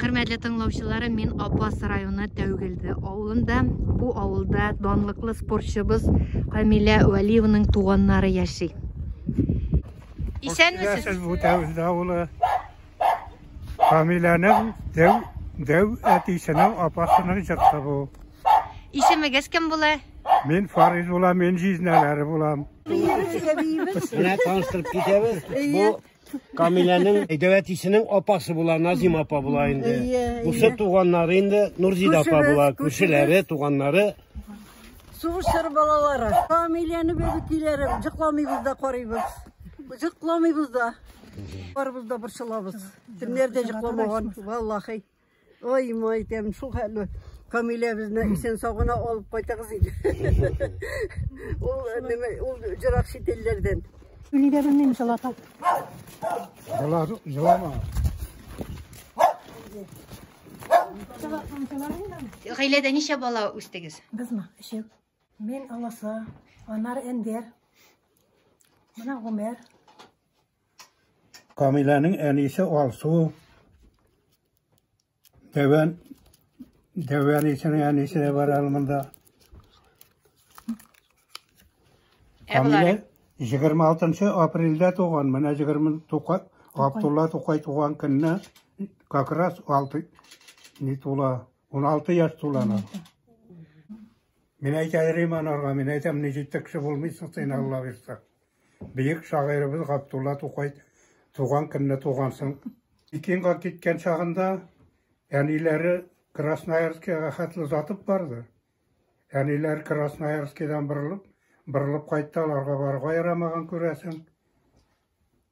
Hürmetli tınlauçıları, men Abbas rayonu Tövgildi avulunda. Bu avulda donlıklı sporçumuz Kamile Valiyeva'nın tuğanları yaşay. İsen misiniz? Bu Tövgildi avulu Kamile'nin dev etisinin apasının çıktı bu. İşimiz kim bula? Men Fariz bulam, men jizneleri bulam. Mene tanıştırıp gideriz. Bu Kamile'nin devetisinin apası bular, Nazim apa bular indi. Bu tuğanları indi, Nurzide apa bular, kuşileri, tuğanları. Suğuşları balaları, Kamile'ni bebeklileri, cıklamayız da koruyuz. Cıklamayız da. Varımız da bırşılabız. Nerede cıklamayan, vallahi. Oy moy dem, şu halı. Kamile bizne isen sağına olup koytağız idi. O cırak şitellerden. Liderin neymiş Allah'tan? Zılama. Gailede nice bala üstegiz? Biz mi? Şey, men Allah'sa, onlar Ender, bana Ömer. Kamile'nin en iyisi Alsu. Deven isinin en iyisi de var alımında. Kamile 26 April'de doğan. Mene 20 Abdullah Tokay doğan gününe kakras 16 yaş tuğlana. Mene aytayırım anarga, mene aytam necittik kişi bulmuşsun sen Allah versin. Büyük şairimiz Abdullah Tokay doğan gününe doğansın. İkinci gitken çağında enileri Krasnoyarsk'e hatlı zatıp vardı. Eniler Krasnoyarsk'dan bırılıp kayıttalarga barga yaramağın köresin.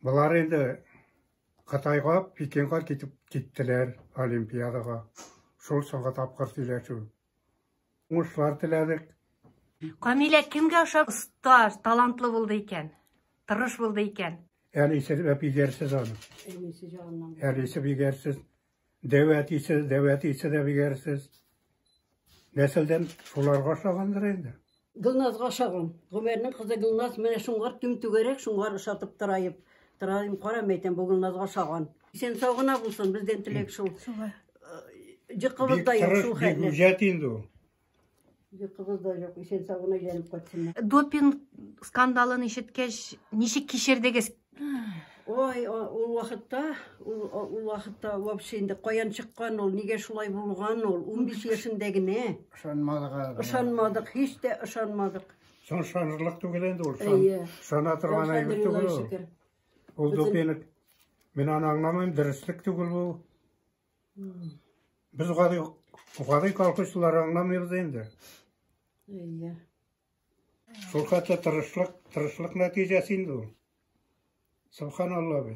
Bular endi Xitayga, Pekinga gittiler Olimpiyadaga. Şol soňra tapkır tileşi. Uşlar tiledik. Kamile kimge oşap usta, talantlı buldu iken? Tırış buldu iken? En iyisi de bigersiz onu. En iyisi bigersiz. Devetisi de bigersiz. Nesilden şularga şagandır endi. Gılnazga şağın. Ömer'nin kızı Gılnaz mene şungar tüm tügerek şungar ışatıp tırayıp. Tırayım koramayten bu Gılnazga şağın. Sen sağına bulsun bizden tilek şu. Cıkkımız da yok şu halle. Bir ücret indi o. Cıkkımız da yok. Sen sağına gelip kaçsınlar. Doping skandalını işitkeş, nişik kişirdegi? Oy, o vakitte вообще indi koyan çıkkan ol, nige şulay bulgan ol, 15 yaşındaki ne? Işanmadık, hiç de ışanmadık. Son şanırlık tügelendi ol, şana tırgan aybı tügel ol. Ol dopeni, men anlamayım, dürüstlük tügel bu. Biz gadi kalkışçılar anlamayız endi. Şol hatta tırışlık neticesi indi o. Subhanallah be.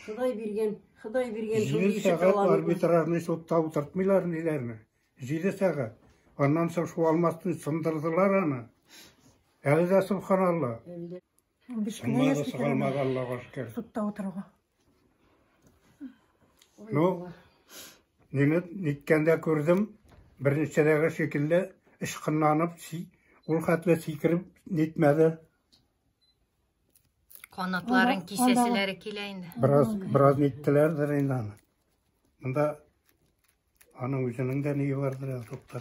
Xuday birgen şu 7 işi saat arbitrajni sotda oturtmıylar nelerini. 7 saat. Ondan sonra şu almasını sındırdılar ana. Eli de subhanallah. Sınmadı sıkılmadı Allah'a şükür. Sutta oturuğa. No, nitkende gördüm. Birinçideki şekilde ışkınlanıp, ul hatla sikirip nitmedi. Kanatların kisesileri kileyindi. Biraz nittilerdir endi. Bunda anın üzünün de neyi vardır ya çokta.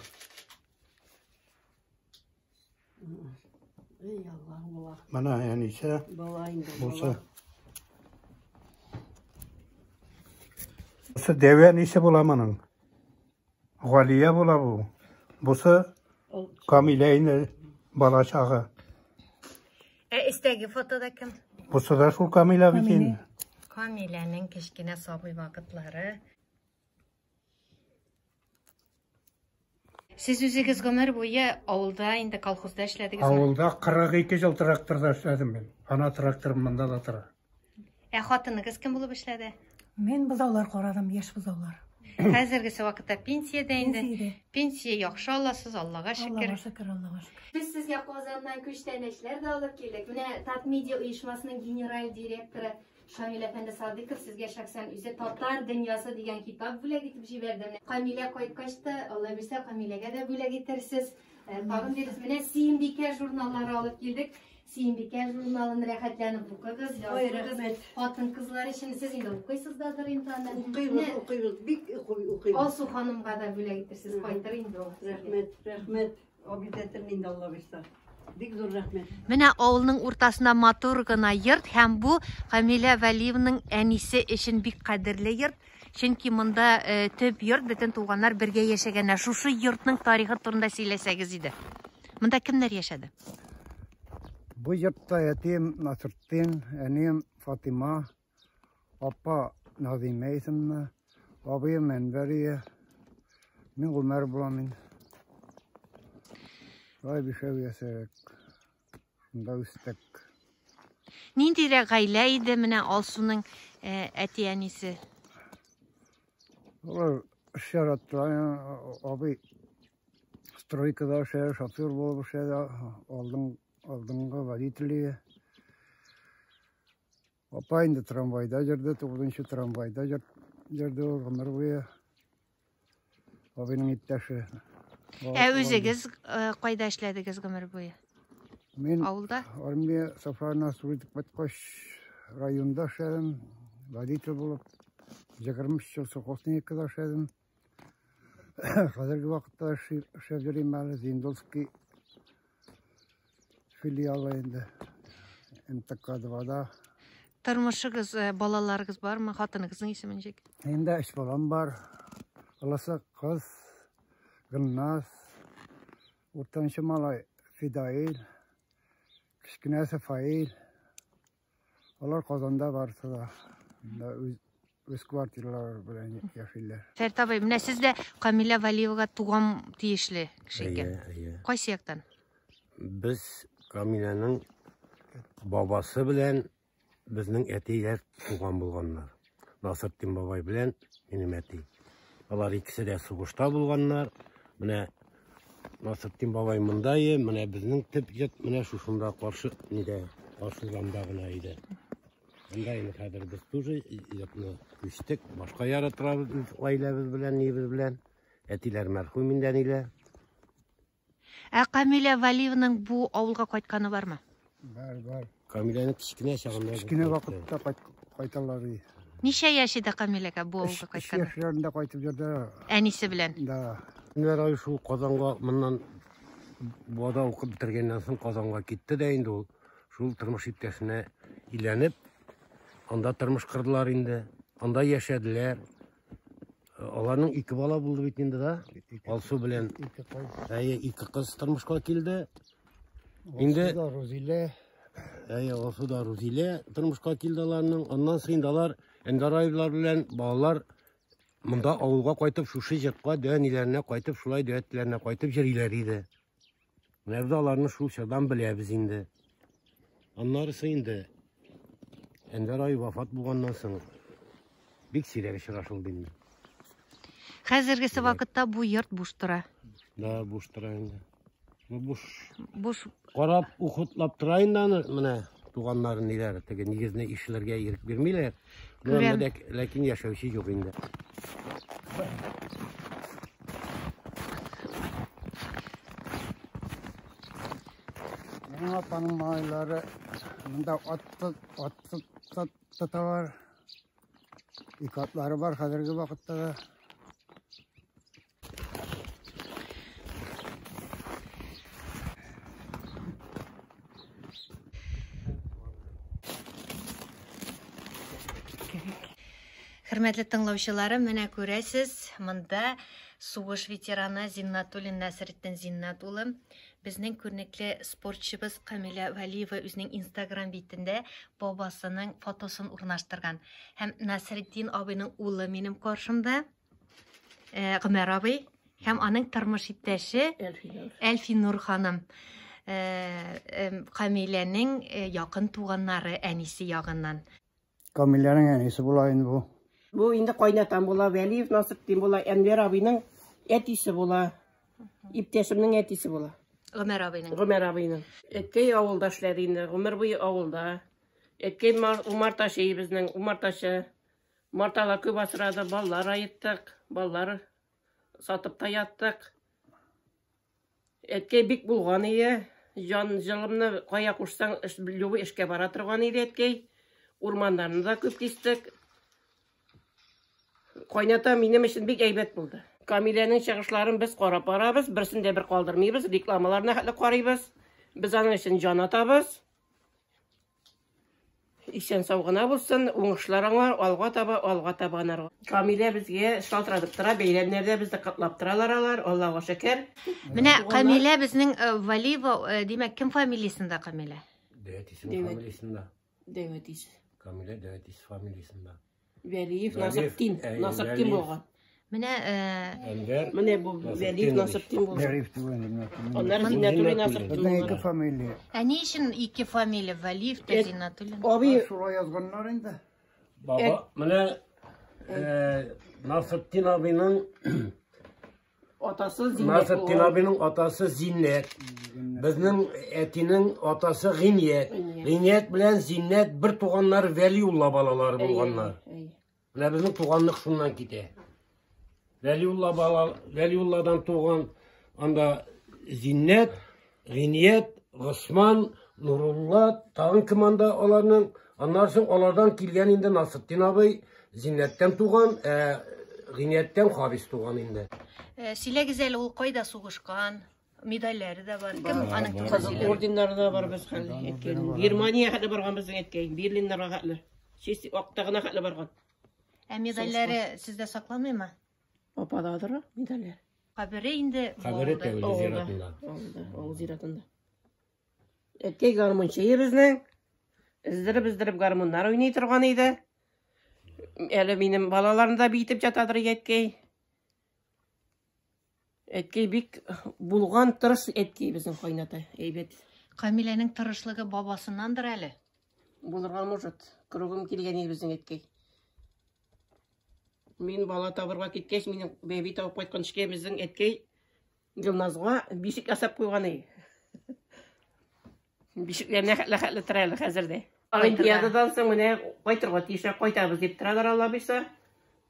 Ey Allah Allah. Mana yani ise bulsa. Busa deven ise bulamanın. Galiye bula bu. Busa Kamile'nin bala çağı. İstegi fotoda kim? Busa da şu Kamile bitin. Kamile'nin keşkine sabı vakitleri. Siz üzügiz gömer boyu avulda indi kolxozda işlediniz mi? Avulda 42 yıl traktörda işledim ben. Ana traktörüm bunda da tıra. Xotiniz kim bulup işledi? Men buzavlar qoradım, yaş buzavlar. Hozirgi vaqtda pensiyada endi. Pensiya yaxshi olasiz, Allohga shukr. Allohga shukr, Allohga shukr. Biz sizga Qozondan ko'chtanishlar da olib keldik. Buni Tatmedia uyushmasining general direktori Shamil Efendi Sadiqov sizga shaxsan o'zi Totlar dunyosi degan kitob bo'lak etib jiberdim. Kamila qo'yib Alloh bersa Kamilaga da bo'lak etirsiz. Tag'in deriz, mana Simbika jurnallari olib keldik. Сүйінбеке журналын рәхәтләнеп укыгыз, языгыз. Хатын кызлар өчен сез инде укыйсыздыр инде аны. Укыйбыз, бик укыйбыз. Алсу ханымга да бүләк итерсез, кайтыр инде ул. Рәхмәт. Обязательно инде Алла бирсә. Бик зур рәхмәт. Менә авылның уртасында матур гына йорт һәм бу Камилә Вәлиевның әнисе өчен бик кадерле йорт. Чөнки монда төп йорт, бөтен туганнар бергә яшәгәннәр. Шушы йортның тарихы турында сөйләсәгез иде. Монда кемнәр яшәде? Bu yurtta yetim Nasrettin, annem Fatima, appa Nazime isimli, abim Enveriye, min Ömer bulamin. Vay bir şey yasak, şunda üstek. Ниндирәк гаилә иде менә Алсуның әти әнисе? Олар iş yarattılar, abi stroykada şoför болып aldığında vaditliğe. Apa indi tramvayda жүрді, 9-ші tramvayda жүрді, Ömer boyu. Abinin ittəşi. Өзегіз қайда эшләдегез гомер буе? Мен Авылда? армия Сафрана Суритик Батқаш районда эшләдем, водитель булып. 20 жыл совхозникта эшләдем. Хәзерге вакытта эшләп йөрим әле Зиндовский филиалы инде. МТК-2да. Тормышыгыз, балаларыгыз бармы? Хатыныгызның исеме ничек? Инде 3 балам бар. Аласы кыз, Гөлназ, уртанчы малай Фидаил, кичкенәсе Фаил. Алар Казанда барсы да. Өз квартиралар белән яшиләр. Фәрит абый, менә сез дә Камилә Вәлиевага туган тиешле кеше икән. Кайсы яктан? Без Камиләнең бабасы белән безнең әтиләр туган булганнар. Насретдин бабай белән минем әти. Алар икесе дә сугышта булганнар. Менә Насретдин бабай монда иде, менә безнең төп йорт менә шушында каршы нидә, каршы урамда гына иде. Анда инде хәзер без тоже йортны күчтек, башка яра торабыз гаиләбез белән, нибез белән. Әтиләр мәрхүм инде әниләр. Камилә Вәлиевның бу авылга кайтканы бармы? Бар. Камиләнең кичкенә чагында. Кичкенә вакытта кайталар. Ничә яшь иде Камиләгә бу авылга 3 кайтканы? яшьләрендә кайтып йөрде. Әнисе белән. Да. Нәр шул Казанга моннан буда укып бетергәннән соң Казанга китте дә инде ул. Шул тормыш иптәшенә иләнеп, анда тормыш кырдылар инде. Анда яшәделәр. Аларның 2 бала булды бит инде да. Алсу белән 2 кыз тормышка килде. Инде Розилә. Алсу да Розилә тормышка килде аларның. Аннан соң алар Эндарайлар белән балалар монда авылга кайтып, шушы җыртка дөниләренә кайтып, шулай дәятләренә кайтып йөриләр иде. Менә без аларны шул чордан беләбез инде. Аннарысы инде Эндарай вафат булганнан соң бик сирәк очрашылды инде. Хәзергесе вакытта бу йорт буш тора. Да, буш тора инде. Буш Карап, ухутлап тора инде менә туганнарын ниләр, теге нигезне ишләргә ирек бирмиләр. Ләкин яшәүче юк инде. Менә апаның малайлары монда ат var. İkatlары бар хәзерге вакытта да. Хөрмәтле тыңлаучыларым, менә күрәсез, монда сугыш ветераны Зиннатуллин Насретдин Зиннат улы, безнең күренекле спортчыбыз Камилә Вәлиева үзенең Instagram битендә бабасының фотосын урнаштырган. Һәм Насретдин абыйның улы минем каршымда, Гомәр абый, һәм аның тормыш иптәше Әлфинур ханым. Камиләнең якын туганнары әнисе ягыннан. Камиләнең әнисе була инде бу. Бу инде кайнатам була, Вәлиев Насретдин була, Әнвәр абыйның әтисе була, иптәшемнең әтисе була. Гомәр абыйның. Гомәр абыйның. Әткәй авылда эшләде инде, Гомәр буе авылда. Әткәй умарташы безнең, умарташы. Марталар күп асрады, баллар айттык, баллар сатып та яттык. Әткәй бик булган ие, жан жылымны қоя қушсаң, любой ішке бара тұрған еді еткей. Урмандарны да көп кестік. Қойната менің үшін бек әйбет болды. Камиляның шығышларын біз қорап барабыз, бірсінде бір қалдырмайбыз, рекламаларына хәтлі қарайбыз. Біз аның үшін жан атабыз. Исен сауғына болсын, оңышларыңар, алға табанар. Камиля бізге шалтырадып тұра, бейлемлерде бізді қатлап тұралар алар, Аллаға шәкер. Менә Камиля безнең Валиева, димәк, кем фамилиясында Камиля? Дәвәтисінің фамилиясында. Дәвәтис. Камиля Дәвәтис фамилиясында. Вәлиев Насыптин болған. Менә Менә бу Вәлиев Насыптин болған. Onlar Зиннәтуллин Насыптин болған. Фамилия. Ни өчен ике фамилия Валиев та Зиннәтуллин? Abi, Шулай язганнар инде. Баба, менә Насыптин абының atası Зиннәт. Насыптин абының атасы Зиннәт. Безнең әтинең атасы Гыният. Гыният белән Зиннәт бер туганнар Вәлиулла балалары булганнар. Менә безнең туганлык шуннан китә. Вәлиулладан туган анда Зиннәт, Гыният, Госман, Нурулла, тагын кем анда аларның. Аннан соң алардан килгән инде Насыптин абый Зиннәттән туган, Гынияттән Харис туган инде. Сөйләгез әле, ул кайда сугышкан? Медальләре дә бар. Кем аның Kızıl ordenleri da var biz hali etken. Germaniya hali bargan bizden etken. Berlinlere hali. Şesi oktağına hali bargan. Медальләре сездә сакланмыймы? Papadadır medaller. Кабере инде Кабере тәүле зиратында. Oğul ziratında. Etkey garmon şeyi bizden. Izdirip garmonlar oynay turgan idi. Әлі менің балаларым да бейтіп жатадыр еткей. Еткей бик булған тұрыш еткей біздің қойнаты. Әйбет. Камиляның тырышлыгы бабасынандыр әлі. Булырған мұжыт. Күрігім келген ей біздің еткей. Мен бала табырға кеткеш, менің бәбей тауып қайтқан ішке біздің еткей Гүлназға бишік асап қойған ей. Бишіктеріне қәтлі тұр әлі қазірде. Олимпиададан соң міне қайтырға тише қайтабыз деп тұрадыр алла бейса.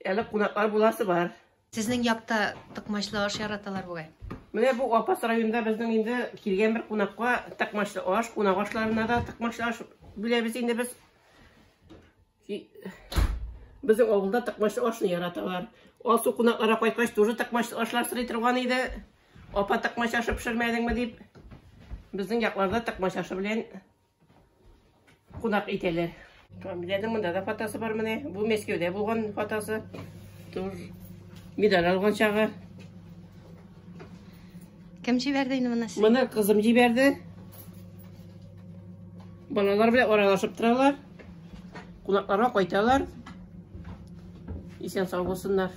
Әлі қонақлар боласы бар. Сіздің яқта тықмашлы аш яраталар бұғай? Міне бұл Апас районында біздің енді келген бір қонаққа тықмашлы аш, қонақ ашларына да тықмашлы аш білеміз енді біз. Біздің ауылда тықмашлы ашны яраталар. Ол су қонақлара қайтқаш тоже тықмашлы ашлар сырай тұрған еді. Апа тықмаш ашы пішірмәдің ме деп. Біздің яқларда тықмаш ашы білен қонақ ителер. Камиляның мұнда да фотосы бар міне. Бұл Мәскеуде болған фотосы. Медаль алған шағы. Кім жіберді енді мұны? Мұны қызым жіберді. Балалар біле оралашып тұралар. Қонақларға қойталар. Исен сау болсындар.